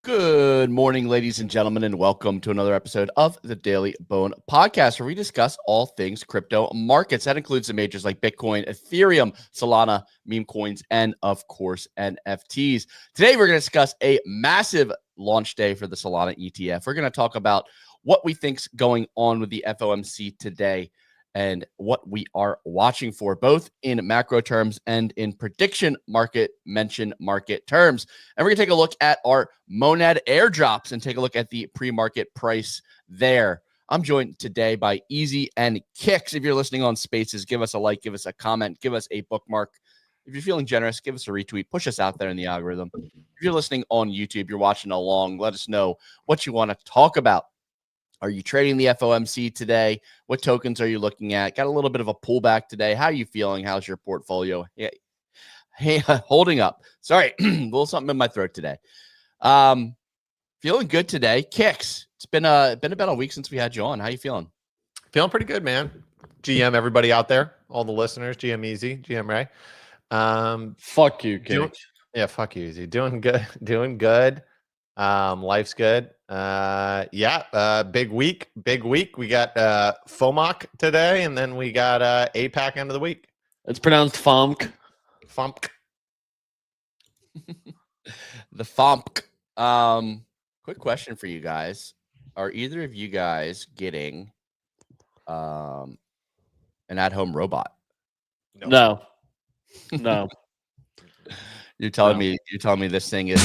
Good morning, ladies and gentlemen, and welcome to another episode of the Daily Bone Podcast, where we discuss all things crypto markets. That includes the majors like Bitcoin, Ethereum, Solana, meme coins, and of course, NFTs. Today, we're going to discuss a massive launch day for the Solana ETF. We're going to talk about what we think's going on with the FOMC today and what we are watching for, both in macro terms and in prediction market terms. And we're going to take a look at our Monad airdrops and take a look at the pre-market price there. I'm joined today by Easy and Kicks. If you're listening on Spaces, give us a like, give us a comment, give us a bookmark. If you're feeling generous, give us a retweet, push us out there in the algorithm. If you're listening on YouTube, you're watching along, let us know what you want to talk about. Are you trading the FOMC today? What tokens are you looking at? Got a little bit of a pullback today. How are you feeling? How's your portfolio holding up? Sorry, a little something in my throat today. Feeling good today. Kicks. It's been about a week since we had you on. How you feeling? Feeling pretty good, man. GM, everybody out there, all the listeners, GM Easy, GM Ray. Fuck you, Kicks. Fuck you, Easy. Doing good. Life's good. Big week. We got FOMC today, and then we got APAC end of the week. It's pronounced FOMC. FOMC. The FOMC. Quick question for you guys. Are either of you guys getting an at-home robot? No. You're telling me this thing is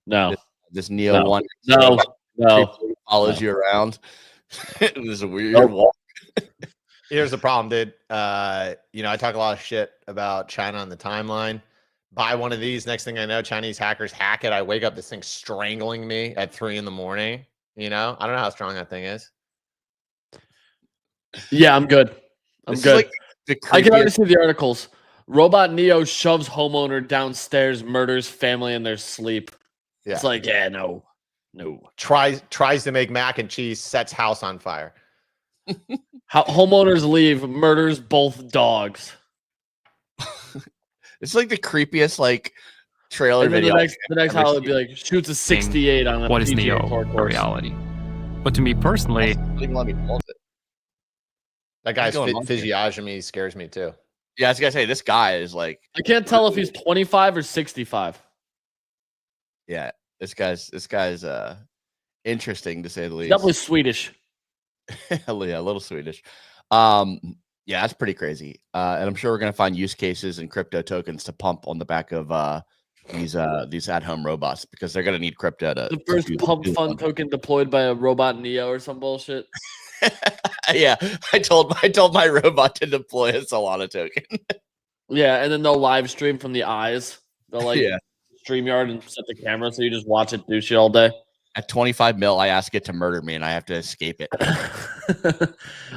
No. This Neo one follows you around. It was a weird walk. Here's the problem, dude. I talk a lot of shit about China on the timeline. Buy one of these. Next thing I know, Chinese hackers hack it. I wake up, this thing strangling me at 3 a.m. I don't know how strong that thing is. Yeah, I'm good. I'm good. Like I can already see the articles. Robot Neo shoves homeowner downstairs, murders family in their sleep. Yeah. It's like, no. Tries to make mac and cheese, sets house on fire. Homeowners leave, murders both dogs. It's like the creepiest trailer video. The next how would be like shoots a 68 on a what is PGA Neo Tour a course. reality. But to me personally, that guy's physiognomy scares me too. Yeah, I was gonna say this guy is like. I can't tell if he's 25 or 65. Yeah, this guy's interesting to say the least. Definitely Swedish. Yeah, a little Swedish. Yeah, that's pretty crazy. And I'm sure we're gonna find use cases and crypto tokens to pump on the back of these at-home robots, because they're gonna need crypto to. The first pump fund token deployed by a robot Neo or some bullshit. Yeah, I told my robot to deploy a Solana token. Yeah, and then they'll live stream from the eyes. They'll StreamYard and set the camera so you just watch it do shit all day. At 25 mil, I ask it to murder me and I have to escape it.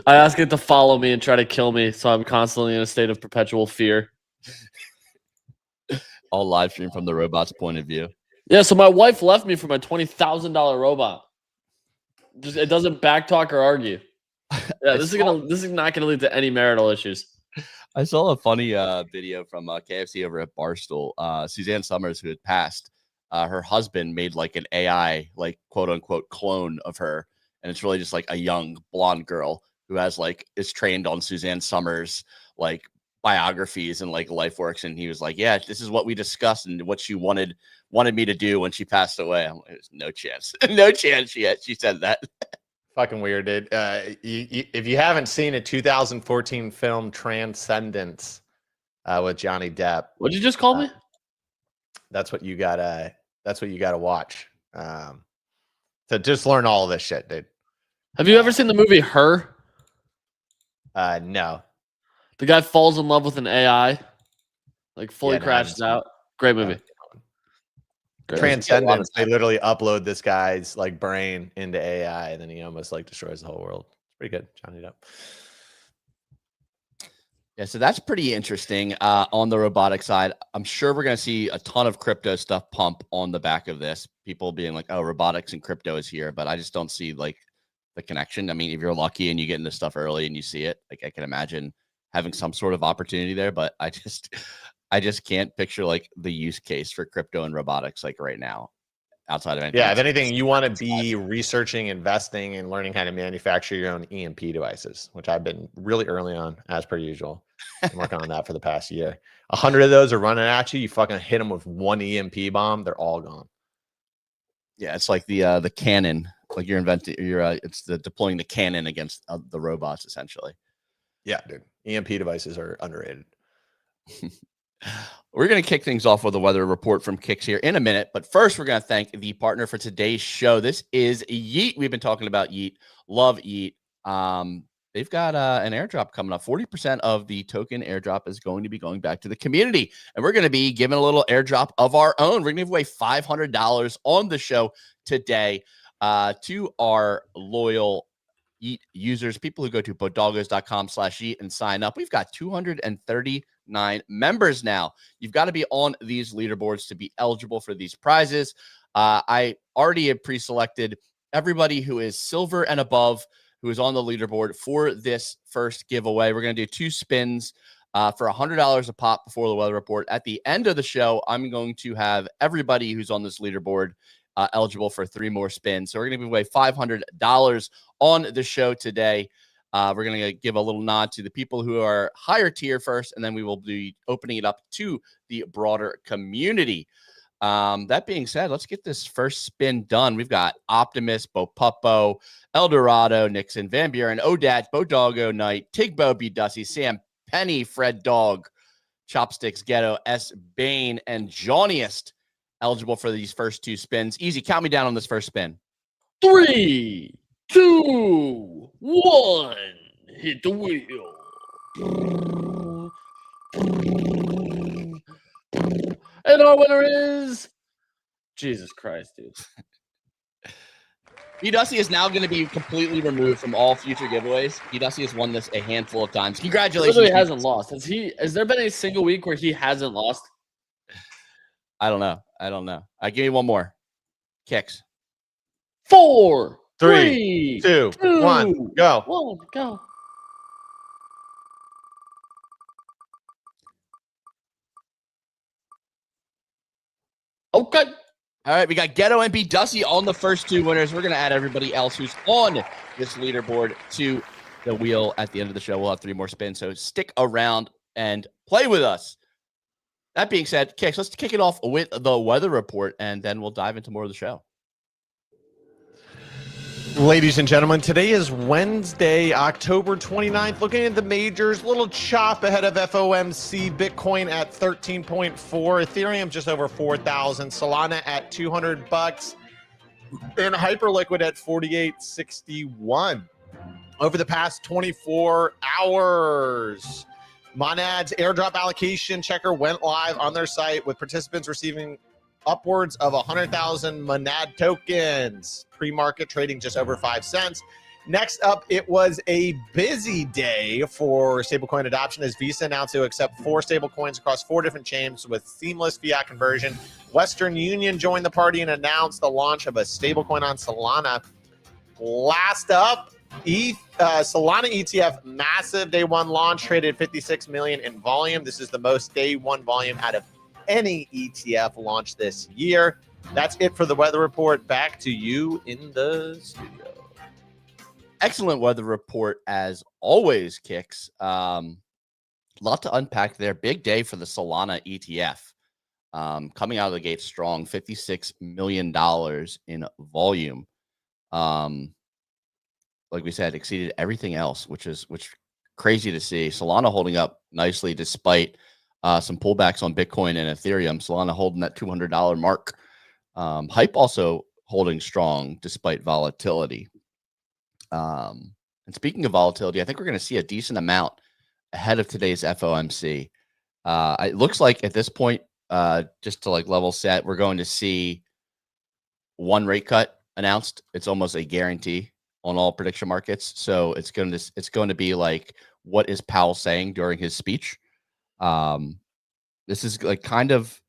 I ask it to follow me and try to kill me, so I'm constantly in a state of perpetual fear. All live stream from the robot's point of view. Yeah, so my wife left me for my $20,000 robot. It doesn't backtalk or argue. Yeah, this is not gonna lead to any marital issues. I saw a funny video from KFC over at Barstool. Suzanne Summers, who had passed, her husband made like an AI, quote unquote, clone of her, and it's really just like a young blonde girl who has is trained on Suzanne Summers biographies and life works. And he was like, "Yeah, this is what we discussed and what she wanted me to do when she passed away." I'm like, "There's no chance, no chance yet." She said that. Fucking weird, dude. If you haven't seen a 2014 film, Transcendence, with Johnny Depp, what'd you just call me? That's what you gotta watch. To just learn all of this shit, dude. Have you ever seen the movie Her? No. The guy falls in love with an AI, fully crashes out. Great movie. Transcendence. They literally upload this guy's brain into AI, and then he almost destroys the whole world. It's pretty good. Johnny Depp. Yeah, so that's pretty interesting. On the robotic side, I'm sure we're going to see a ton of crypto stuff pump on the back of this. People being like, "Oh, robotics and crypto is here," but I just don't see the connection. I mean, if you're lucky and you get into stuff early and you see it, I can imagine having some sort of opportunity there. But I just can't picture like the use case for crypto and robotics like right now outside of anything. Yeah, if anything, you want to be researching, investing, and learning how to manufacture your own EMP devices, which I've been really early on, as per usual. I'm working on that for the past year. 100 of those are running at you. You fucking hit them with one EMP bomb, they're all gone. Yeah, it's like the cannon, like you're inventing. It's the deploying the cannon against the robots essentially. Yeah, dude. EMP devices are underrated. We're going to kick things off with a weather report from Kicks here in a minute. But first, we're going to thank the partner for today's show. This is YEET. We've been talking about YEET. Love YEET. They've got an airdrop coming up. 40% of the token airdrop is going to be going back to the community. And we're going to be giving a little airdrop of our own. We're going to give away $500 on the show today to our loyal YEET users, people who go to bodoggos.com/YEET and sign up. We've got 239 members now. You've got to be on these leaderboards to be eligible for these prizes. I already have pre-selected everybody who is silver and above who is on the leaderboard for this first giveaway. We're going to do 2 spins for $100 a pop before the weather report. At the end of the show, I'm going to have everybody who's on this leaderboard eligible for 3 more spins. So we're going to give away $500 on the show today. We're going to give a little nod to the people who are higher tier first, and then we will be opening it up to the broader community. That being said, let's get this first spin done. We've got Optimus, Bo Puppo, Eldorado, Nixon, Van Buren, Odat, Bodoggo Knight, Tigbo, B. Dusty, Sam Penny, Fred Dog, Chopsticks, Ghetto, S. Bane, and Johnniest eligible for these first 2 spins. Easy, count me down on this first spin. 3, 2, 1. Hit the wheel. And our winner is Jesus Christ, dude. B. Dusty is now going to be completely removed from all future giveaways. B. Dusty has won this a handful of times. Congratulations. Literally hasn't lost. Has there been a single week where he hasn't lost? I don't know. I give you one more. Kicks. 4, 3, 2, 1, go. 1, go. Okay. All right, we got Ghetto and B. Dusty on the first 2 winners. We're going to add everybody else who's on this leaderboard to the wheel at the end of the show. We'll have 3 more spins, so stick around and play with us. That being said, Kicks, let's kick it off with the weather report, and then we'll dive into more of the show. Ladies and gentlemen, today is Wednesday, October 29th. Looking at the majors, little chop ahead of FOMC. Bitcoin at 13.4, Ethereum just over 4,000, Solana at $200, and Hyperliquid at 48.61. Over the past 24 hours, Monad's airdrop allocation checker went live on their site with participants receiving upwards of 100,000 Monad tokens. Pre-market trading just over 5 cents. Next up, it was a busy day for stablecoin adoption as Visa announced to accept 4 stablecoins across 4 different chains with seamless fiat conversion. Western Union joined the party and announced the launch of a stablecoin on Solana. Last up, Solana ETF massive day 1 launch, traded 56 million in volume. This is the most day 1 volume out of any ETF launch this year. That's it for the weather report. Back to you in the studio. Excellent weather report as always, Kicks. Lot to unpack there. Big day for the Solana ETF. Coming out of the gate strong, $56 million in volume. Like we said, exceeded everything else, which crazy to see. Solana holding up nicely despite some pullbacks on Bitcoin and Ethereum. Solana holding that $200 mark. Hype also holding strong despite volatility. And speaking of volatility, I think we're going to see a decent amount ahead of today's FOMC. It looks like at this point, just to like level set, we're going to see 1 rate cut announced. It's almost a guarantee on all prediction markets. So it's going to be like, what is Powell saying during his speech? This is like kind of,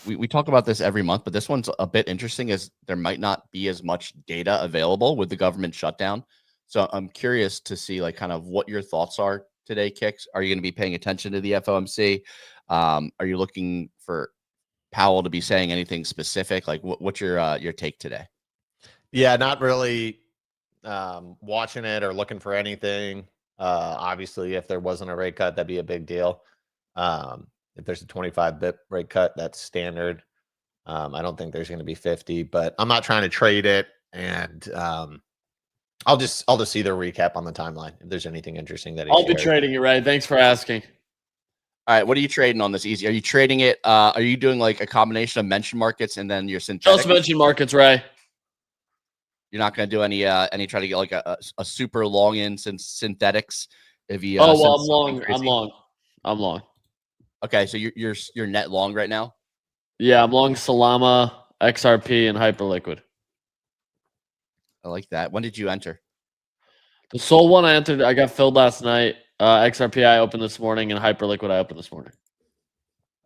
we talk about this every month, but this one's a bit interesting as there might not be as much data available with the government shutdown. So I'm curious to see like kind of what your thoughts are today, Kicks. Are you going to be paying attention to the FOMC? Are you looking for Powell to be saying anything specific? Like, what's your take today? Yeah, not really watching it or looking for anything. Obviously, if there wasn't a rate cut, that'd be a big deal. If there's a 25 bip rate cut, that's standard. I don't think there's going to be 50, but I'm not trying to trade it. And I'll just see the recap on the timeline if there's anything interesting that I'll be trading it, Ray. Thanks for asking. All right, what are you trading on this easy? Are you trading it? Are you doing like a combination of mention markets and then your synthetic? Just mention markets, Ray. You're not going to do any try to get like a super long in since synthetics. If you I'm long. I'm long. Okay, so you're net long right now. Yeah, I'm long Solana, XRP, and Hyperliquid. I like that. When did you enter? The Sol one I entered, I got filled last night. XRP I opened this morning, and Hyperliquid I opened this morning.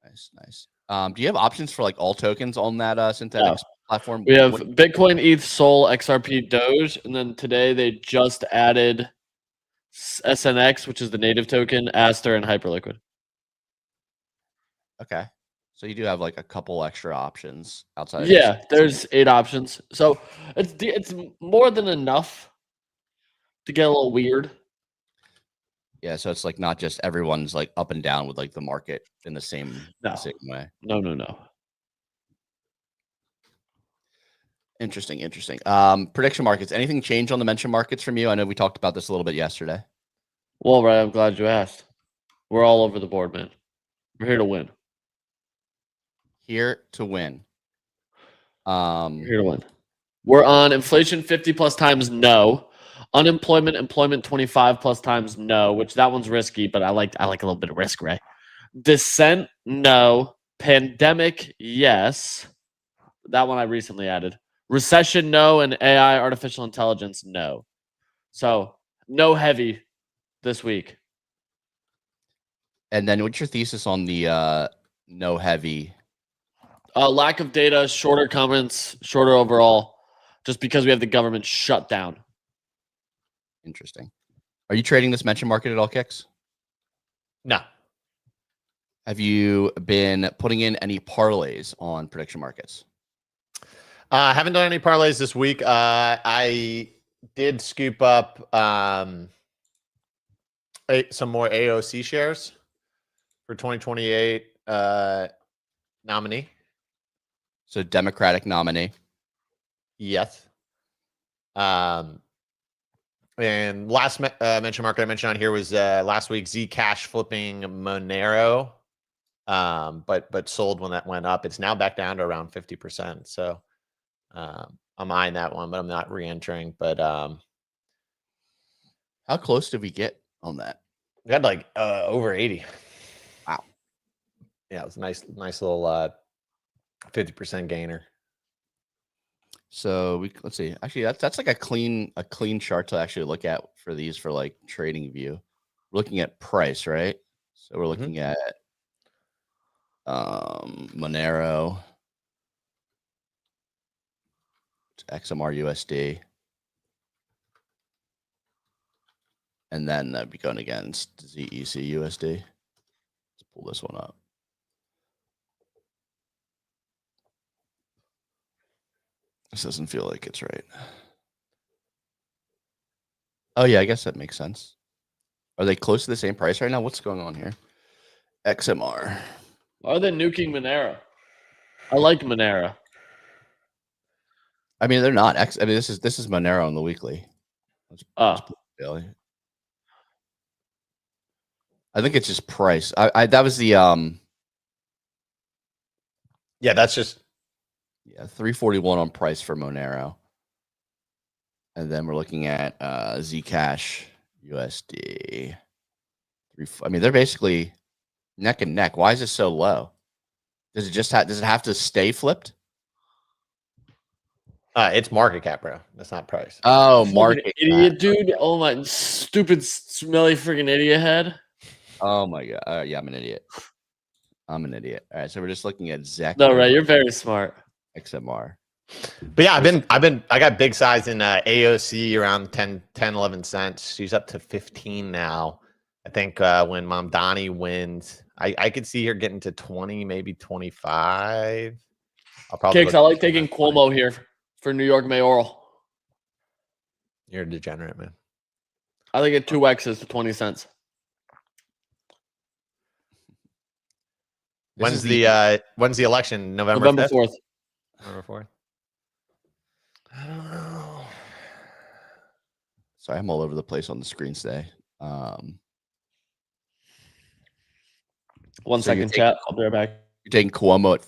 Nice. Do you have options for like all tokens on that synthetics platform? We have Bitcoin, ETH, Sol, XRP, Doge, and then today they just added SNX, which is the native token, Aster, and Hyperliquid. Okay, so you do have like a couple extra options outside. Yeah, there's 8 options, so it's more than enough to get a little weird. Yeah, so it's like not just everyone's like up and down with like the market in the same way. No. Interesting. Prediction markets. Anything change on the mention markets from you? I know we talked about this a little bit yesterday. Well, Ray, I'm glad you asked. We're all over the board, man. We're here to win. Here to win. Here to win. We're on inflation 50 plus times no. Employment 25 plus times no, which that one's risky, but I like a little bit of risk, Ray. Descent, no. Pandemic, yes. That one I recently added. Recession, no. And AI, artificial intelligence, no. So no heavy this week. And then what's your thesis on the no heavy? Lack of data, shorter comments, shorter overall, just because we have the government shut down. Interesting. Are you trading this mention market at all, Kicks? No. Have you been putting in any parlays on prediction markets? I haven't done any parlays this week. I did scoop up some more AOC shares for 2028 nominee. So Democratic nominee. Yes. And last mention market I mentioned on here was last week Zcash flipping Monero, but sold when that went up. It's now back down to around 50%. So I'm eyeing that one, but I'm not re-entering. But how close did we get on that? we had like over 80. Wow. Yeah, it was a nice little 50% gainer. So let's see. Actually, that's like a clean chart to actually look at for these for like trading view. We're looking at price, right? So we're looking at Monero, XMR USD, and then that'd be going against ZEC USD. Let's pull this one up. This doesn't feel like it's right. Oh, yeah, I guess that makes sense. Are they close to the same price right now? What's going on here? XMR. Why are they nuking Monero? I like Monero. I mean, they're not. I mean, this is Monero on the weekly. Let's put daily. I think it's just price. That was the Yeah, that's just 341 on price for Monero. And then we're looking at Zcash USD. I mean, they're basically neck and neck. Why is it so low? Does it have to stay flipped? It's market cap, bro. That's not price. Oh, market idiot, dude. Oh my stupid, smelly freaking idiot head. Oh my god. Yeah, I'm an idiot. All right, so we're just looking at ZEC. No, right. You're very smart. XMR. But yeah, I got big size in AOC around 10, 11 cents. She's up to 15 now. I think when Mamdani wins, I could see her getting to 20, maybe 25. I'll probably Kicks, I like taking Cuomo here for New York mayoral. You're a degenerate, man. I think it 2x's to 20 cents. When's the election? November 4th. November 4th. I don't know. Sorry, I'm all over the place on the screen today. One second, chat. I'll be right back. You're taking Cuomo.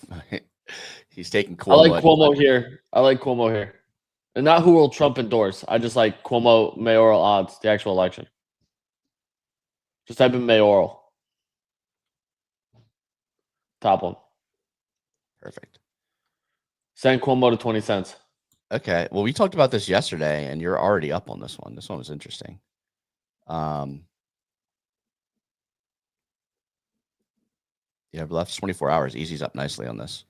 He's taking Cuomo. I like Cuomo here. I like Cuomo here. And not who will Trump endorse. I just like Cuomo mayoral odds, the actual election. Just type in mayoral. Top one. Perfect. Send Cuomo to 20 cents. Okay. Well, we talked about this yesterday, and you're already up on this one. This one was interesting. Yeah, but left 24 hours. Easy's up nicely on this.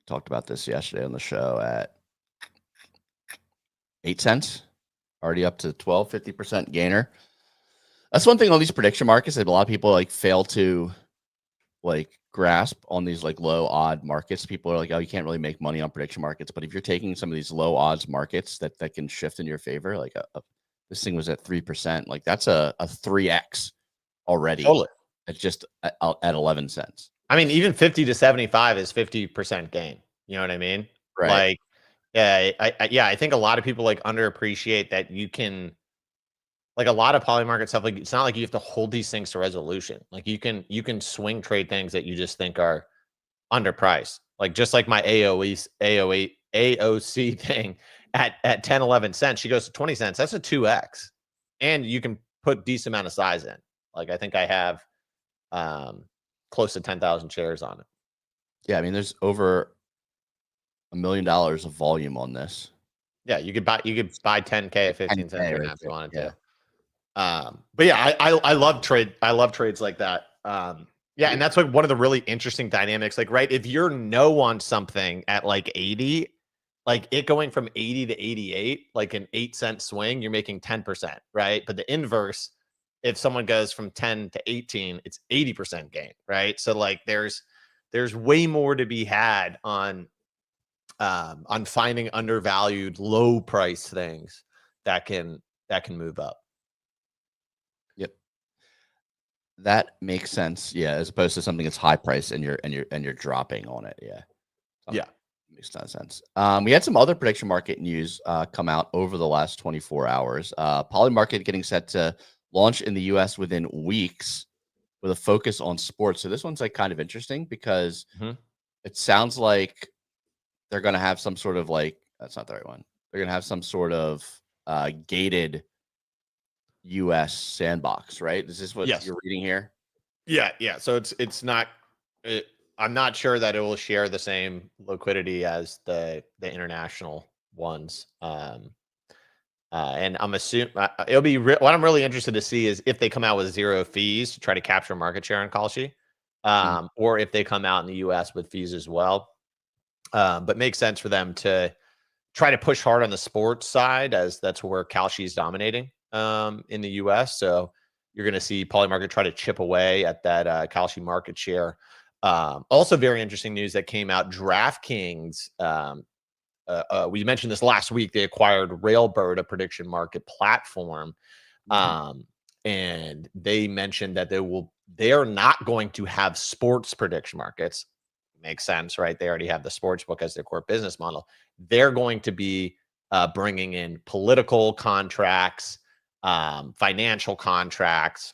Talked about this yesterday on the show at 8 cents. Already up to 12, 50% gainer. That's one thing on these prediction markets that a lot of people like fail to like grasp on these like low odd markets. People are like, oh, you can't really make money on prediction markets. But if you're taking some of these low odds markets that can shift in your favor, like this thing was at 3%, like that's a 3x already. Totally. It's just at 11 cents. I mean, even 50 to 75 is 50% gain. You know what I mean? Right. Like, yeah, I think a lot of people like underappreciate that you can, like a lot of Polymarket stuff, like it's not like you have to hold these things to resolution. Like you can swing trade things that you just think are underpriced. Like just like my AOC thing at 10, 11 cents, she goes to 20 cents. That's a 2x. And you can put decent amount of size in. Like I think I have close to 10,000 shares on it. Yeah, I mean, there's over $1 million of volume on this. Yeah, you could buy 10K at 15 cents right now if you wanted to. But yeah, I love trades like that. Yeah, and that's like one of the really interesting dynamics. Like, right, if you're no on something at like 80, like it going from 80 to 88, like an 8-cent swing, you're making 10%, right? But the inverse, if someone goes from 10 to 18, it's 80% gain, right? So like there's way more to be had on finding undervalued, low price things that can move up. Yep. That makes sense. Yeah, as opposed to something that's high price and you're dropping on it. Yeah. Yeah. Makes a ton of sense. We had some other prediction market news come out over the last 24 hours. Polymarket getting set to launch in the US within weeks with a focus on sports. So this one's like kind of interesting because it sounds like they're going to have some sort of like, that's not the right one. They're going to have some sort of gated US sandbox, right? Is this what you're reading here? Yeah. So it's not, I'm not sure that it will share the same liquidity as the international ones. And I'm assuming it'll be what I'm really interested to see is if they come out with 0 fees to try to capture market share on Kalshi, or if they come out in the US with fees as well. But makes sense for them to try to push hard on the sports side, as that's where Kalshi is dominating in the US. So you're going to see Polymarket try to chip away at that Kalshi market share. Also, very interesting news that came out. DraftKings, we mentioned this last week. They acquired Railbird, a prediction market platform, and they mentioned that they are not going to have sports prediction markets. Makes sense, right? They already have the sports book as their core business model. They're going to be bringing in political contracts, financial contracts,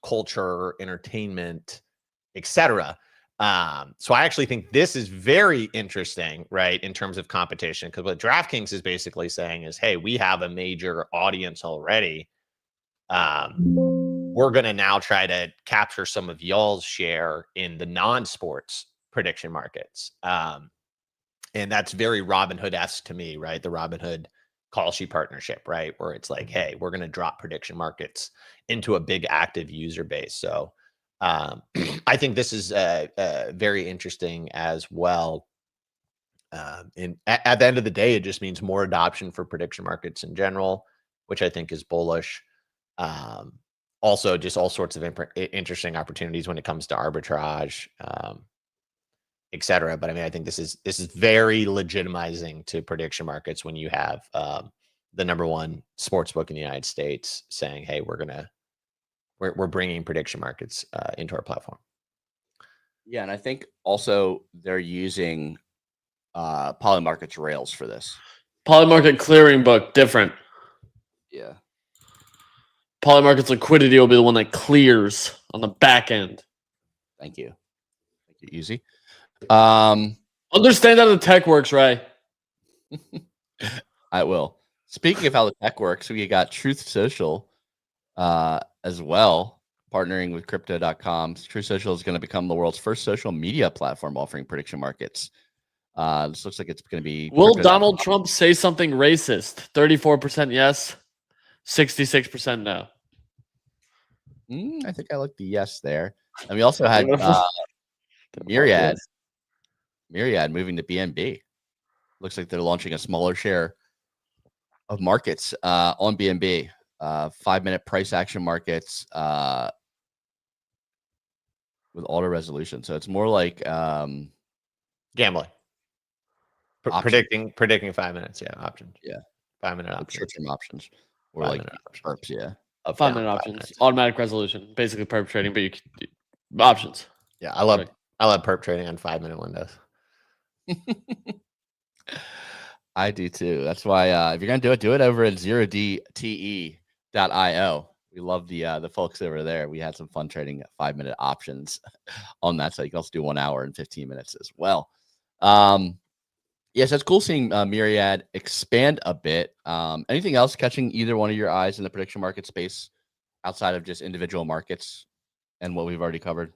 culture, entertainment, etc. So I actually think this is very interesting, right, in terms of competition, because what DraftKings is basically saying is, hey, we have a major audience already. We're going to now try to capture some of y'all's share in the non-sports prediction markets. And that's very Robinhood-esque to me, right? The Robinhood Kalshi partnership, right? Where it's like, hey, we're going to drop prediction markets into a big active user base. So I think this is very interesting as well. And at the end of the day, it just means more adoption for prediction markets in general, which I think is bullish. also just all sorts of interesting opportunities when it comes to arbitrage, et cetera. But I mean, I think this is very legitimizing to prediction markets when you have the #1 sports book in the United States saying, "Hey, we're bringing prediction markets into our platform." Yeah, and I think also they're using Polymarket's Rails for this. Polymarket clearing book, different. Yeah. Polymarket's liquidity will be the one that clears on the back end. Thank you. Thank you, Easy. Understand how the tech works, Ray. I will. Speaking of how the tech works, we got Truth Social as well, partnering with Crypto.com. Truth Social is going to become the world's first social media platform offering prediction markets. This looks like it's going to be. Will Donald Trump say something racist? 34% yes, 66% no. I think I like the yes there. And we also had MYRIAD moving to BNB. Looks like they're launching a smaller share of markets on BNB. 5-minute price action markets with auto resolution. So it's more like gambling. Predicting 5 minutes. Yeah, options. Yeah, 5-minute options. Short-term options. Or like perps. Yeah. 5-minute options, automatic resolution, basically perp trading, but you can options. Yeah, I love perp trading on 5-minute windows. I do too. That's why if you're gonna do it over at 0DTE.io. We love the folks over there. We had some fun trading 5-minute options on that. So you can also do 1 hour and 15 minutes as well. Yes, that's cool seeing MYRIAD expand a bit. Anything else catching either one of your eyes in the prediction market space outside of just individual markets and what we've already covered?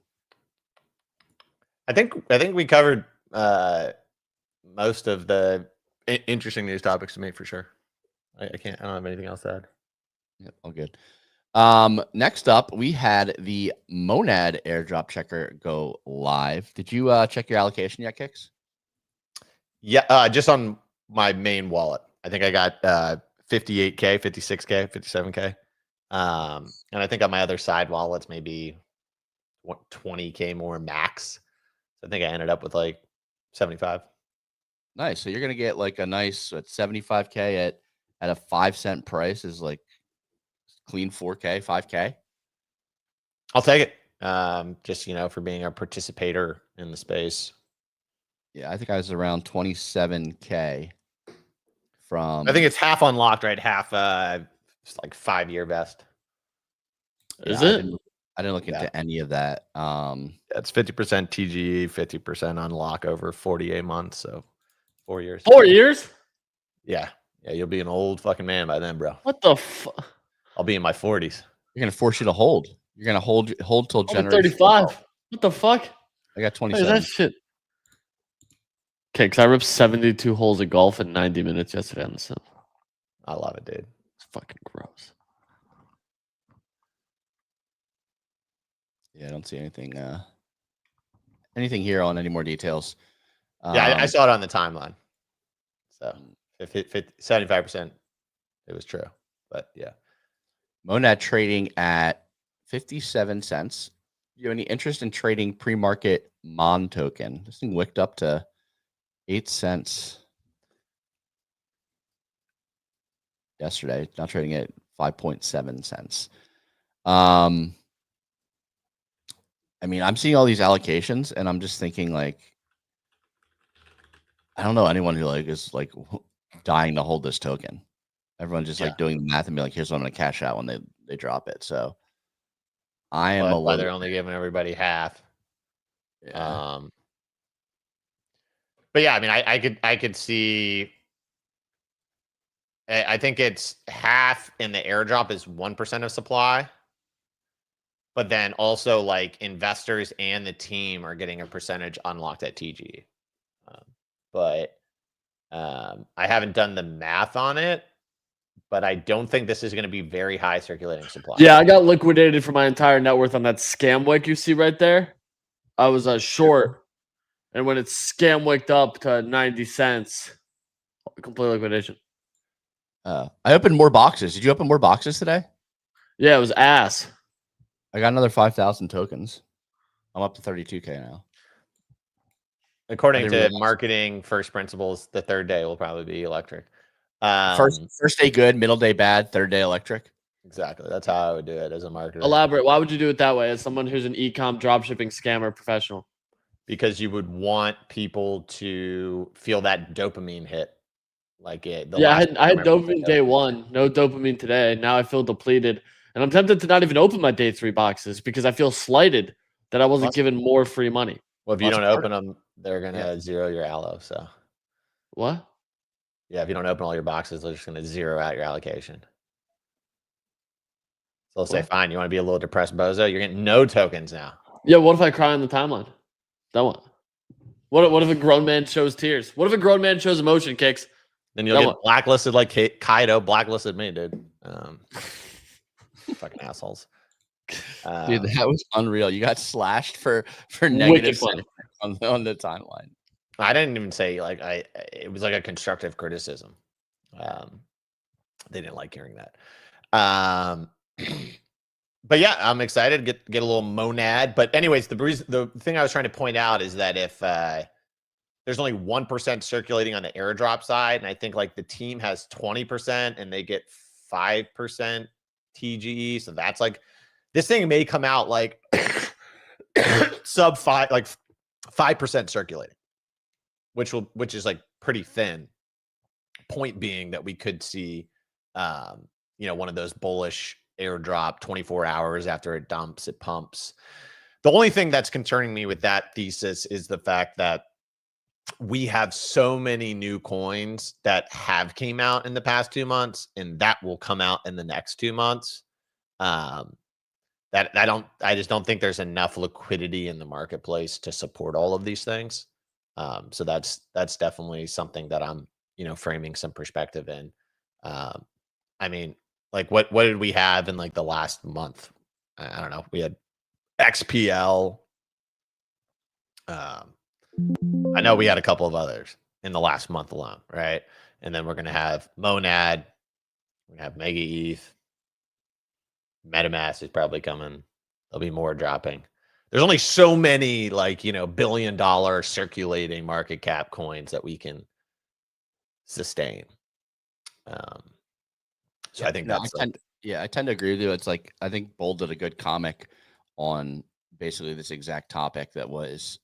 I think we covered most of the interesting news topics to me for sure. I don't have anything else to add. Yep, all good. Next up, we had the Monad airdrop checker go live. Did you check your allocation yet, Kix? Yeah, just on my main wallet. I think I got 58K, 56K, 57K. And I think on my other side wallets, maybe 20K more max. So I think I ended up with like 75. Nice. So you're gonna get like a nice 75K at a 5-cent price is like clean 4K, 5K. I'll take it. Just for being a participator in the space. Yeah, I think I was around 27K from. I think it's half unlocked, right? Half it's like 5-year vest. Is it? I didn't look into any of that. It's 50% TGE, 50% unlock over 48 months, so 4 years. 4 years? Yeah, you'll be an old fucking man by then, bro. What the fuck? I'll be in my 40s. You're gonna force you to hold. You're gonna hold till generation 35. What the fuck? I got 27. What is that shit? Okay, because I ripped 72 holes of golf in 90 minutes yesterday on the sim. I love it, dude. It's fucking gross. Yeah, I don't see anything here on any more details. Yeah, I saw it on the timeline. So 75%, it was true. But yeah. Monad trading at 57 cents. Do you have any interest in trading pre-market MON token? This thing wicked up to 8 cents yesterday. Now trading at 5.7 cents. I mean, I'm seeing all these allocations, and I'm just thinking, like, I don't know anyone who is dying to hold this token. Everyone's just doing the math and be like, here's what I'm going to cash out when they drop it. So I am why they're only giving everybody half. Yeah. But yeah, I mean, I could see. I think it's half in the airdrop is 1% of supply. But then also like investors and the team are getting a percentage unlocked at TG. But I haven't done the math on it, but I don't think this is going to be very high circulating supply. Yeah, I got liquidated for my entire net worth on that scam wick you see right there. I was short. And when it's scam wicked up to 90 cents, complete liquidation. I opened more boxes. Did you open more boxes today? Yeah, it was ass. I got another 5,000 tokens. I'm up to 32K now. According didn't to realize. marketing first principles, the third day will probably be electric. First day good, middle day bad, third day electric. Exactly. That's how I would do it as a marketer. Elaborate. Why would you do it that way as someone who's an e-com dropshipping scammer professional? Because you would want people to feel that dopamine hit. Like it. Yeah, I had dopamine day one. No dopamine today. Now I feel depleted. And I'm tempted to not even open my day 3 boxes because I feel slighted that I wasn't given more free money. Well, if you don't open them, they're going to zero your allo. So what? Yeah, if you don't open all your boxes, they're just going to zero out your allocation. So they'll say, fine, you want to be a little depressed bozo? You're getting no tokens now. Yeah, what if I cry on the timeline? That one. What if a grown man shows tears? What if a grown man shows emotion, Kicks? Then you'll get blacklisted like Kaido blacklisted me, dude. Fucking assholes. Dude, that was unreal. You got slashed for negative on the timeline. I didn't even say it was like a constructive criticism. They didn't like hearing that. But yeah, I'm excited to get a little monad. But anyways, the thing I was trying to point out is that if there's only 1% circulating on the airdrop side, and I think like the team has 20% and they get 5% TGE. So that's like, this thing may come out like sub 5, like 5% circulating, which is like pretty thin. Point being that we could see, one of those bullish airdrop 24 hours after it dumps, it pumps. The only thing that's concerning me with that thesis is the fact that we have so many new coins that have came out in the past 2 months, and that will come out in the next 2 months. That I just don't think there's enough liquidity in the marketplace to support all of these things. So that's definitely something that I'm, framing some perspective in. I mean, like what did we have in like the last month? I don't know. We had XPL. I know we had a couple of others in the last month alone, right? And then we're going to have Monad. We're going to have Mega ETH. MetaMask is probably coming. There'll be more dropping. There's only so many $1 billion circulating market cap coins that we can sustain. So I think that's I tend to agree with you. It's like, I think Bull did a good comic on basically this exact topic that was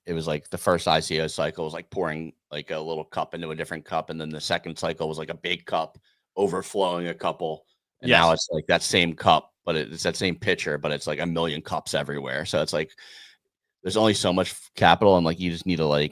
it was like the first ICO cycle was like pouring like a little cup into a different cup, and then the second cycle was like a big cup overflowing a couple, and now it's like that same cup, but it's that same pitcher, but it's like a million cups everywhere. So it's like there's only so much capital, and like you just need to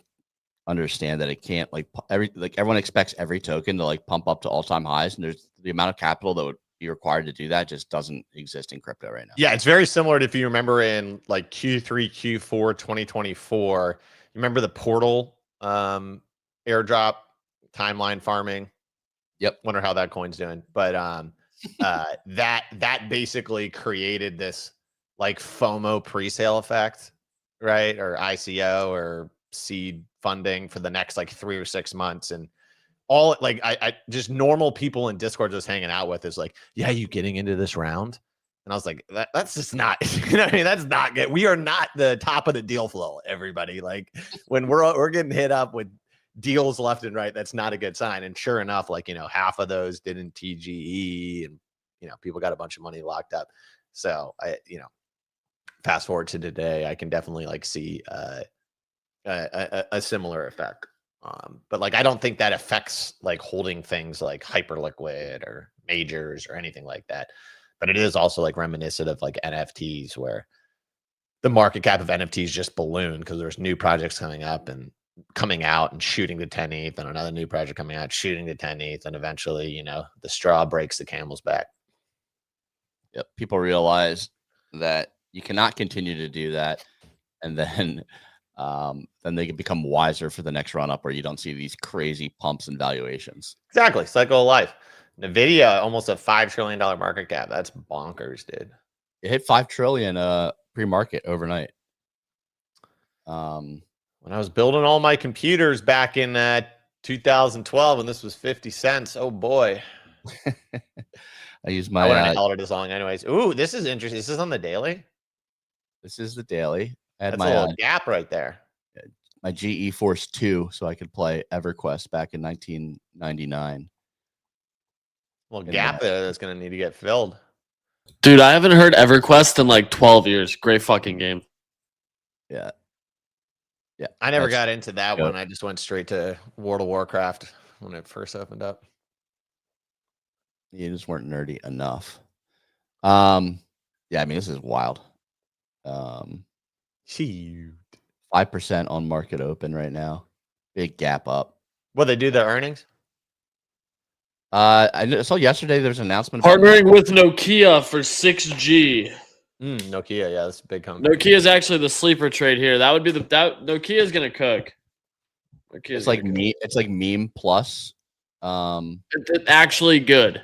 understand that it can't everyone expects every token to pump up to all-time highs, and there's the amount of capital that would be required to do that just doesn't exist in crypto right now. Yeah, it's very similar to, if you remember in Q3, Q4 2024, you remember the portal airdrop timeline farming. Yep. Wonder how that coin's doing. But that basically created this FOMO pre-sale effect, right? Or ICO or seed funding for the next 3 or 6 months. And all I just normal people in Discord just hanging out with is yeah, you getting into this round? And I was like, that's just not, that's not good. We are not the top of the deal flow, everybody. When we're getting hit up with deals left and right, that's not a good sign. And sure enough, half of those didn't TGE, and people got a bunch of money locked up. So fast forward to today, I can definitely see a similar effect. But I don't think that affects holding things like Hyperliquid or majors or anything like that. But it is also reminiscent of NFTs, where the market cap of NFTs just ballooned because there's new projects coming out and shooting to 10 ETH, and another new project coming out shooting to 10 ETH, and eventually the straw breaks the camel's back. Yep. People realize that you cannot continue to do that, and then they can become wiser for the next run up, where you don't see these crazy pumps and valuations. Exactly. Cycle of life. NVIDIA, almost a $5 trillion market cap. That's bonkers, dude. It hit 5 trillion pre-market overnight. When I was building all my computers back in 2012, and this was 50 cents. Oh boy. I use I my. wouldn't have held it as long, anyways. Ooh, this is interesting. This is on the daily. This is the daily. I had That's a little gap right there. my GE Force 2, so I could play EverQuest back in 1999. Well, gap there that's gonna need to get filled. Dude, I haven't heard EverQuest in like 12 years. Great fucking game. Yeah. Yeah. I never got into that one. I just went straight to World of Warcraft when it first opened up. You just weren't nerdy enough. Yeah, I mean, this is wild. 5% on market open right now. Big gap up. Well, they do the earnings. I saw yesterday there's an announcement Partnering with Nokia for 6G. Nokia, yeah, that's a big company. Nokia is actually the sleeper trade here. That would be Nokia is gonna cook. It's like me. It's like meme plus. It's actually good.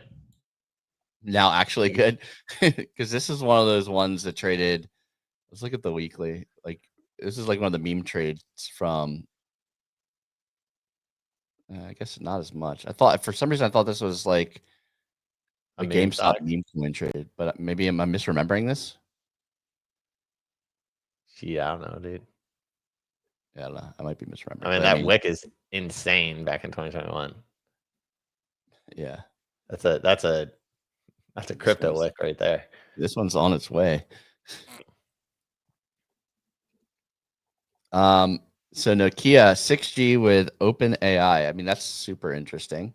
Now actually good, because this is one of those ones that traded. Let's look at the weekly. Like this is like one of the meme trades from. I guess not as much. I thought for some reason I thought this was like a GameStop meme coin trade, but maybe am I misremembering this? Yeah, I don't know, dude. Yeah, I don't know. I might be misremembering. I mean, that wick is insane back in 2021. Yeah, that's a crypto wick right there. This one's on its way. So Nokia 6G with OpenAI. I mean, that's super interesting.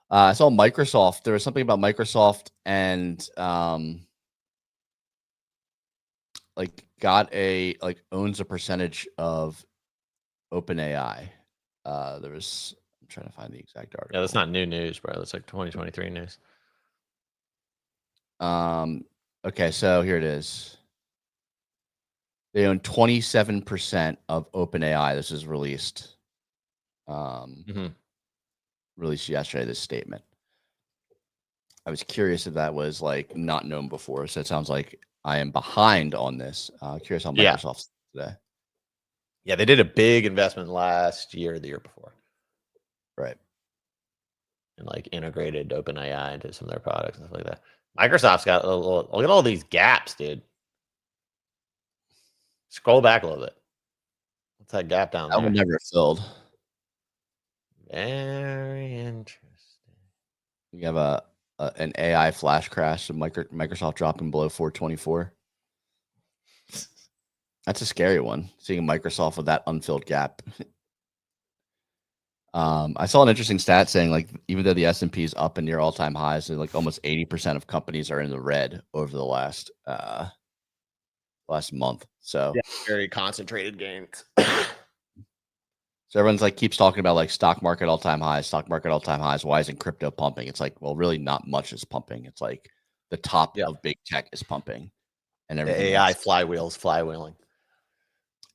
I saw Microsoft. There was something about Microsoft and owns a percentage of OpenAI. I'm trying to find the exact article. Yeah, that's not new news, bro. That's like 2023 news. Okay, so here it is. They own 27% of OpenAI. This is released. Released yesterday, this statement. I was curious if that was like not known before. So it sounds like I am behind on this. Curious how Microsoft's today. Yeah, they did a big investment last year or the year before. Right. And like integrated OpenAI into some of their products and stuff like that. Microsoft's got a little, look at all these gaps, dude. Scroll back a little bit. What's that gap down there? That one never filled. Very interesting. You have an AI flash crash of Microsoft dropping below 424. That's a scary one, seeing Microsoft with that unfilled gap. I saw an interesting stat saying like even though the S&P is up and near all-time highs, like almost 80% of companies are in the red over the last month. So yeah, very concentrated gains. So everyone's like keeps talking about like stock market all-time highs. Why isn't crypto pumping? It's like, well, really not much is pumping. It's like the top of big tech is pumping, and everything. The AI flywheel's flywheeling.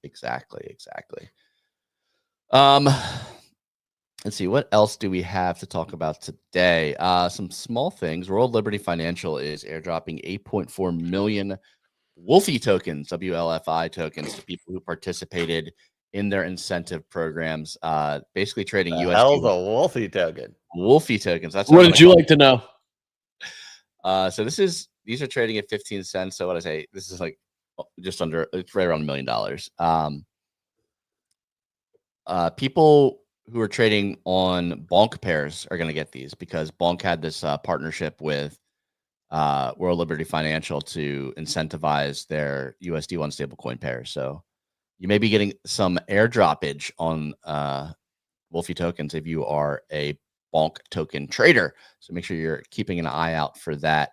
Exactly. Let's see, what else do we have to talk about today? Some small things. World Liberty Financial is airdropping 8.4 million Wolfie tokens, WLFI tokens, to people who participated in their incentive programs, basically trading USD. Hell's a Wolfie token. Wolfie tokens. That's what would you like to know? So these are trading at 15 cents. So what I say, this is like just under, it's right around $1 million. People who are trading on Bonk pairs are going to get these because Bonk had this partnership with World Liberty Financial to incentivize their USD1 stablecoin pairs. So you may be getting some airdroppage on Wolfie tokens if you are a Bonk token trader. So make sure you're keeping an eye out for that.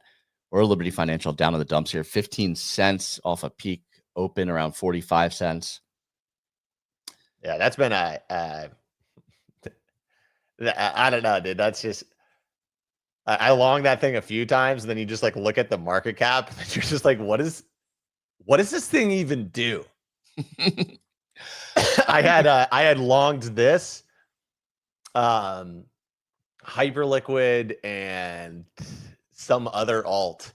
World Liberty Financial down in the dumps here, 15 cents off a peak open around 45 cents. Yeah, that's been I don't know, dude. That's just I longed that thing a few times, and then you just like look at the market cap, and you're just like, what does this thing even do? I had longed this, Hyperliquid and some other alt,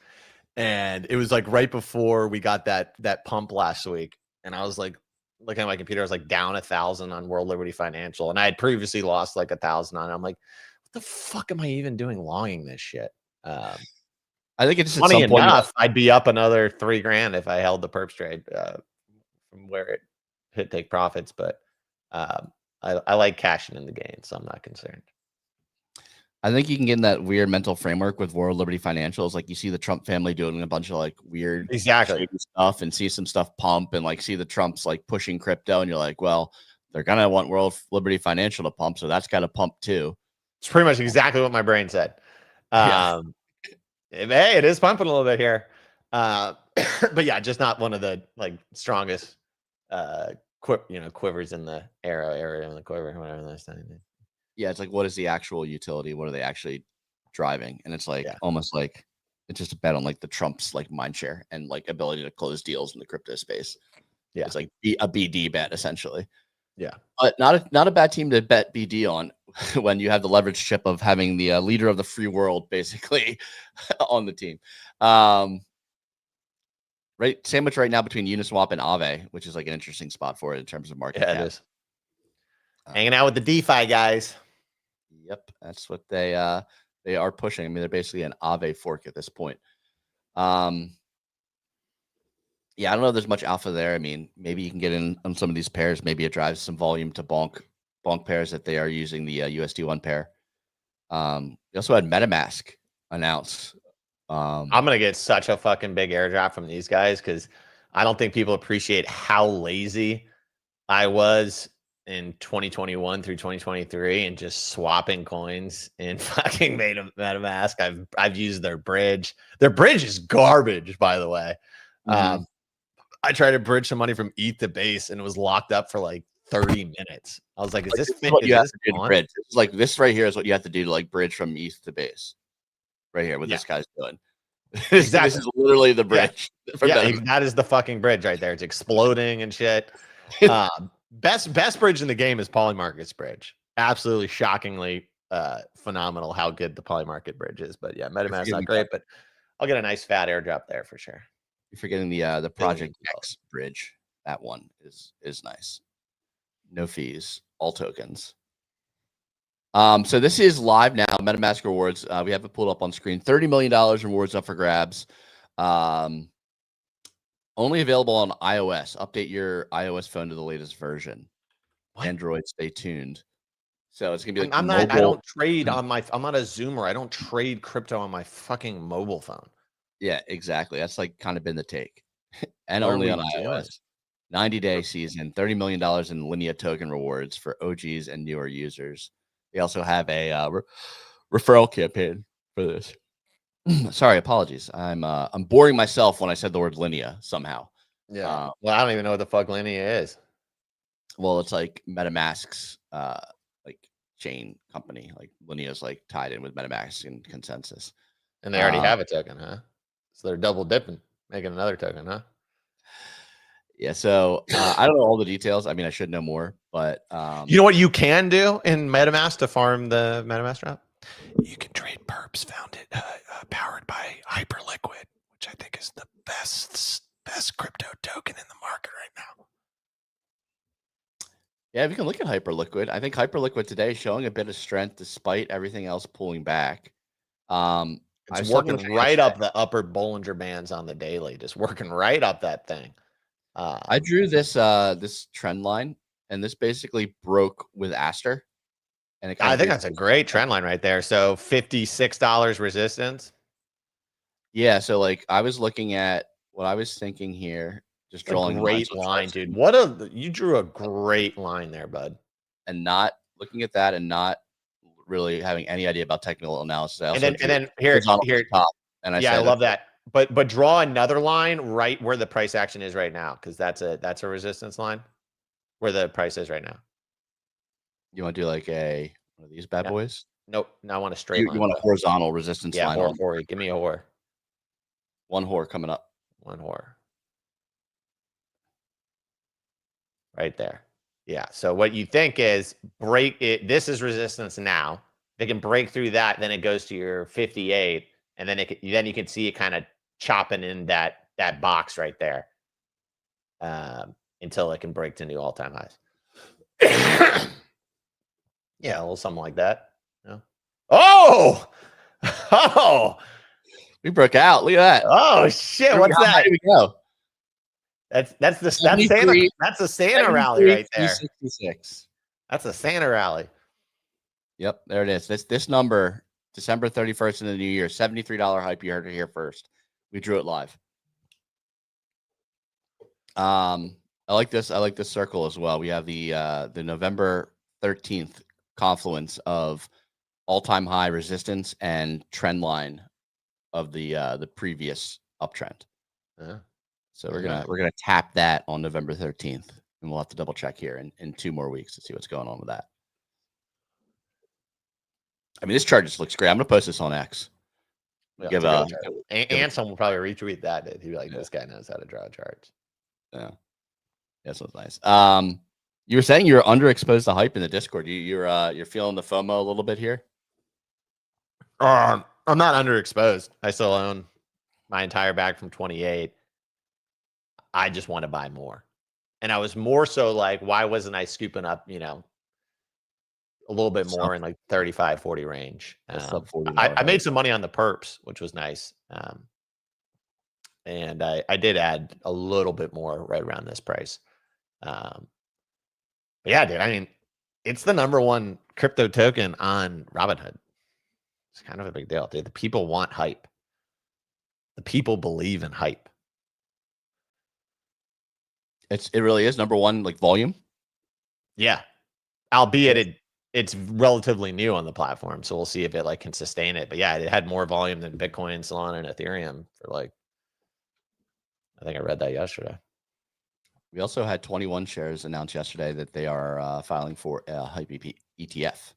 and it was like right before we got that pump last week, and I was like looking at my computer, I was like down 1,000 on World Liberty Financial, and I had previously lost like 1,000 on it. I'm like, what the fuck am I even doing longing this shit? I think it's just at Funny some point. enough, I'd be up another $3,000 if I held the perps trade from where it hit take profits. But I like cashing in the gain, so I'm not concerned. I think you can get in that weird mental framework with World Liberty Financials. Like you see the Trump family doing a bunch of like weird Exactly stuff and see some stuff pump and like see the Trumps like pushing crypto. And you're like, well, they're going to want World Liberty Financial to pump. So that's got to pump too. It's pretty much exactly what my brain said. Hey, it is pumping a little bit here. But yeah, just not one of the like strongest quivers in the area in the quiver, whatever that's saying. Yeah, it's like, what is the actual utility? What are they actually driving? And it's like almost like it's just a bet on like the Trump's like mind share and like ability to close deals in the crypto space. Yeah, it's like a BD bet essentially. Yeah, but not a bad team to bet BD on when you have the leverage chip of having the leader of the free world basically on the team. Right, sandwich right now between Uniswap and Aave, which is like an interesting spot for it in terms of market cap. It is. Hanging out with the DeFi guys. Yep, that's what they are pushing. I mean, they're basically an Aave fork at this point. Yeah, I don't know if there's much alpha there. I mean, maybe you can get in on some of these pairs. Maybe it drives some volume to bonk pairs that they are using the USD1 pair. They also had MetaMask announce. I'm gonna get such a fucking big airdrop from these guys because I don't think people appreciate how lazy I was in 2021 through 2023 and just swapping coins in fucking MetaMask. I've used their bridge. Their bridge is garbage, by the way. I tried to bridge some money from ETH to base and it was locked up for like 30 minutes. I was like, is this what you have to do to bridge? It's like this right here is what you have to do to like bridge from ETH to base. Right here, what this guy's doing. Exactly. This is literally the bridge. Yeah, that is the fucking bridge right there. It's exploding and shit. Best bridge in the game is Polymarket's bridge. Absolutely shockingly phenomenal how good the Polymarket bridge is. But yeah, MetaMask not great, but I'll get a nice fat airdrop there for sure. You're forgetting the Project X bridge. That one is nice. No fees, all tokens. So this is live now. MetaMask rewards. We have it pulled up on screen. $30 million rewards up for grabs. Only available on iOS. Update your iOS phone to the latest version. What? Android, stay tuned. So it's gonna be like I don't trade on my. I'm not a Zoomer. I don't trade crypto on my fucking mobile phone. Yeah, exactly. That's like kind of been the take, and only on iOS. 90-day season. $30 million in Linea token rewards for OGs and newer users. They also have a referral campaign for this. Sorry, apologies. I'm boring myself when I said the word Linea somehow. Yeah. Well, I don't even know what the fuck Linea is. Well, it's like MetaMask's like chain company. Like Linea is like tied in with MetaMask and Consensus. And they already have a token, huh? So they're double dipping, making another token, huh? Yeah, so I don't know all the details. I mean, I should know more, but you know what you can do in MetaMask to farm the MetaMask drop? You can trade perps powered by Hyperliquid, which I think is the best crypto token in the market right now. Yeah, if you can look at Hyperliquid, I think Hyperliquid today is showing a bit of strength despite everything else pulling back. It's working right up the upper Bollinger Bands on the daily, just working right up that thing. I drew this this trend line, and this basically broke with Aster. And I think that's a great trend line right there. So $56 resistance. Yeah, so like I was looking at what I was thinking here, just drawing a great line, dude. You drew a great line there, bud. And not looking at that and not really having any idea about technical analysis. And then here top, and I love that. But draw another line right where the price action is right now, because that's a resistance line where the price is right now. You want to do like one of these bad boys? Nope. No, I want a straight line. You want a horizontal resistance line? Yeah, whore. Give me a whore. One whore coming up. One whore. Right there. Yeah. So what you think is break it. This is resistance now. They can break through that, then it goes to your 58, and then you can see it kind of chopping in that box right there until it can break to new all-time highs. Yeah, a little something like that. Yeah. Oh, Oh, We broke out. Look at that. oh shit! What's How that? high did we go? That's Santa. That's a Santa rally right there. 366. That's a Santa rally. Yep, there it is. This number, December 31st in the new year, $73 hype. You heard it here first. We drew it live. I like this. I like this circle as well. We have the November 13th confluence of all-time high resistance and trend line of the previous uptrend. So we're gonna tap that on November 13th, and we'll have to double check here in 2 more weeks to see what's going on with that. I mean, this chart just looks great. I'm gonna post this on X. Yeah, and someone will probably retweet that. He'd be like, "This guy knows how to draw charts." Yeah, that's what's nice. You were saying you're underexposed to hype in the Discord. You're feeling the FOMO a little bit here. I'm not underexposed. I still own my entire bag from 28. I just want to buy more. And I was more so like, why wasn't I scooping up, a little bit more in like 35, 40 range? I made some money on the perps, which was nice. And I did add a little bit more right around this price. But yeah, dude, I mean, it's the #1 crypto token on Robinhood. It's kind of a big deal, dude. The people want hype. The people believe in hype. It really is #1, like volume. Yeah, albeit it's relatively new on the platform, so we'll see if it can sustain it. But yeah, it had more volume than Bitcoin, Solana, and Ethereum for I think I read that yesterday. We also had 21 shares announced yesterday that they are filing for a hype ETF.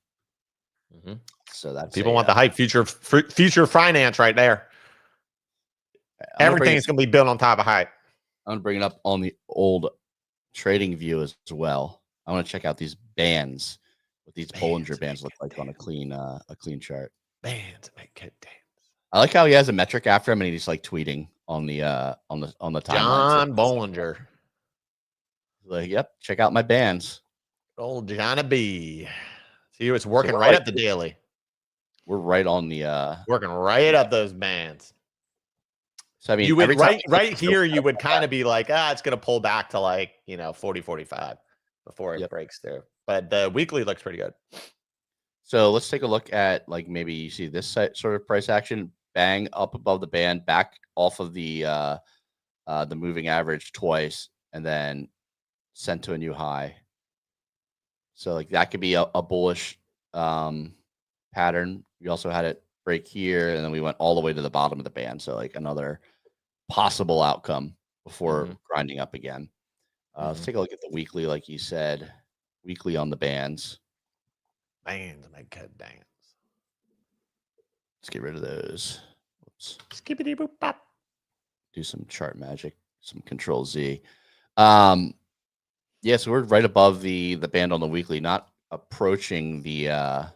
So that people want the hype future finance right there. Everything is going to be built on top of hype. I'm going to bring it up on the old trading view as well. I want to check out these bands, what these Bollinger bands look like on a clean chart. Bands make good dance. I like how he has a metric after him and he's like tweeting on the timeline. John Bollinger. Like, yep, check out my bands. Old Johnny B. See, it's working right up the daily. We're right on the working right up those bands. So I mean, you would right here, you would kind of be like, it's going to pull back to 40, 45 before it breaks through. But the weekly looks pretty good. So let's take a look at maybe you see this sort of price action, bang up above the band, back off of the moving average twice, and then sent to a new high. So that could be a bullish pattern. We also had it break here, and then we went all the way to the bottom of the band. So another possible outcome before grinding up again. Let's take a look at the weekly, like you said, weekly on the bands. Bands make good dance. Let's get rid of those. Whoops. Skippity boop bop. Do some chart magic, some Control Z. So we're right above the band on the weekly, not approaching the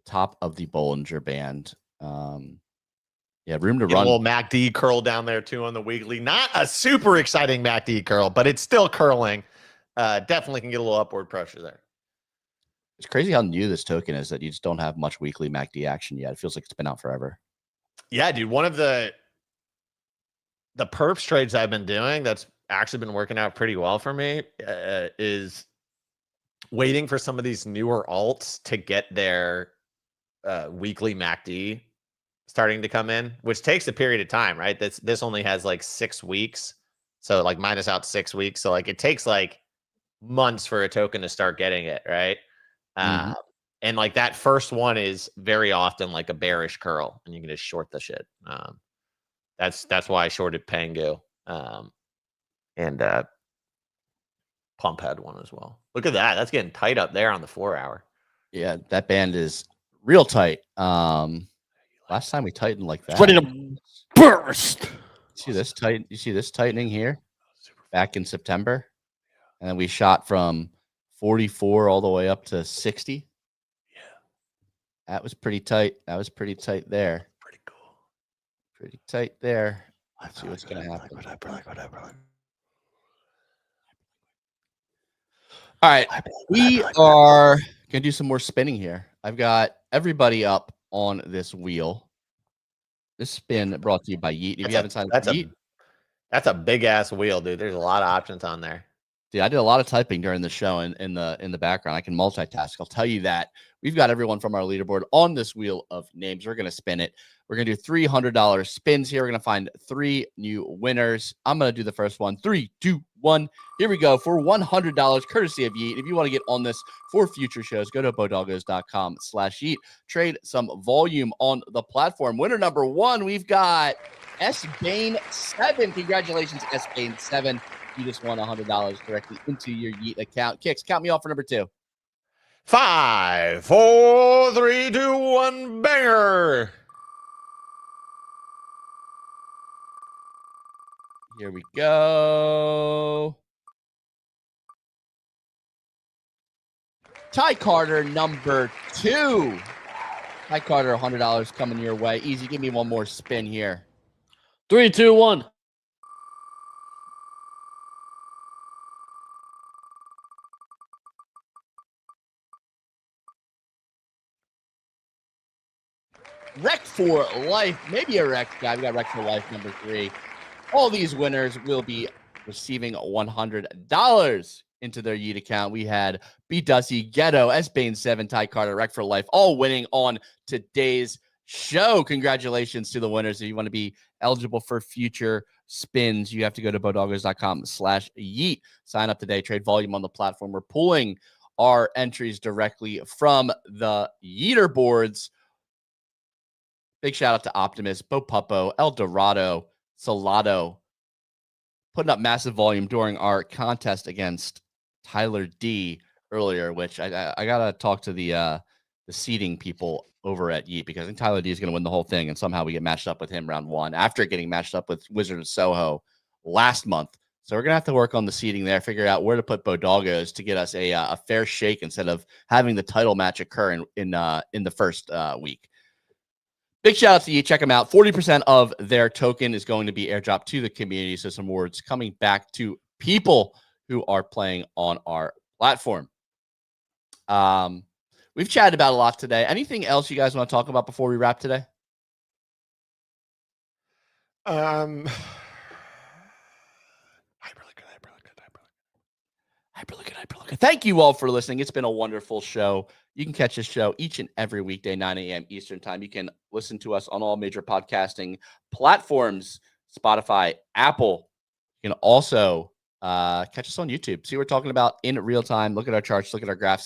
top of the Bollinger Band. Room to run. A little MACD curl down there too on the weekly. Not a super exciting MACD curl, but it's still curling. Definitely can get a little upward pressure there. It's crazy how new this token is that you just don't have much weekly MACD action yet. It feels like it's been out forever. Yeah, dude. One of the perps trades I've been doing that's actually been working out pretty well for me is waiting for some of these newer alts to get their weekly MACD starting to come in, which takes a period of time, right? This only has 6 weeks. So minus out 6 weeks. So it takes months for a token to start getting it, right? And that first one is very often a bearish curl, and you can just short the shit. That's why I shorted Pangu. And Pump had one as well. Look at that. That's getting tight up there on the 4 hour. Yeah, that band is real tight. Last time we tightened like that. It's ready to burst. You see this tightening here back in September? And then we shot from 44 all the way up to 60. Yeah. That was pretty tight. That was pretty tight there. Pretty cool. Pretty tight there. Let's see what's going to happen. All right. We are going to do some more spinning here. I've got everybody up on this wheel. This spin brought to you by YEET. If you haven't signed up for YEET, that's a big ass wheel, dude. There's a lot of options on there. Dude, I did a lot of typing during the show in the background. I can multitask. I'll tell you that. We've got everyone from our leaderboard on this wheel of names. We're going to spin it. We're going to do $300 spins here. We're going to find 3 new winners. I'm going to do the first one. 3, 2, 1. Here we go for $100, courtesy of YEET. If you want to get on this for future shows, go to bodoggos.com/YEET. Trade some volume on the platform. Winner number 1, we've got SBane7. Congratulations, SBane7. You just won $100 directly into your YEET account. Kicks, count me off for number 2. 5, 4, 3, 2, 1, banger. Here we go. Ty Carter, number 2. Ty Carter, $100 coming your way. Easy, give me one more spin here. 3, 2, 1. Wreck for life. Maybe a wreck guy. We got Wreck for life, number 3. All these winners will be receiving $100 into their YEET account. We had B. Dusty, Ghetto, SBane7, Ty Carter, Wreck for life, all winning on today's show. Congratulations to the winners. If you want to be eligible for future spins, you have to go to bodoggos.com/YEET. Sign up today. Trade volume on the platform. We're pulling our entries directly from the YEETer boards. Big shout out to Optimus, Bo Puppo, El Dorado, Solado, putting up massive volume during our contest against Tyler D earlier, which I gotta talk to the seeding people over at YEET, because I think Tyler D is gonna win the whole thing, and somehow we get matched up with him round 1 after getting matched up with Wizard of Soho last month. So we're gonna have to work on the seeding there, figure out where to put Bodoggos to get us a fair shake instead of having the title match occur in the first week. Big shout out to you. Check them out. 40% of their token is going to be airdropped to the community. So some words coming back to people who are playing on our platform. We've chatted about a lot today. Anything else you guys want to talk about before we wrap today? Hyperliquid. Thank you all for listening. It's been a wonderful show. You can catch this show each and every weekday, 9 a.m. Eastern time. You can listen to us on all major podcasting platforms, Spotify, Apple. You can also catch us on YouTube. See what we're talking about in real time. Look at our charts, look at our graphs. See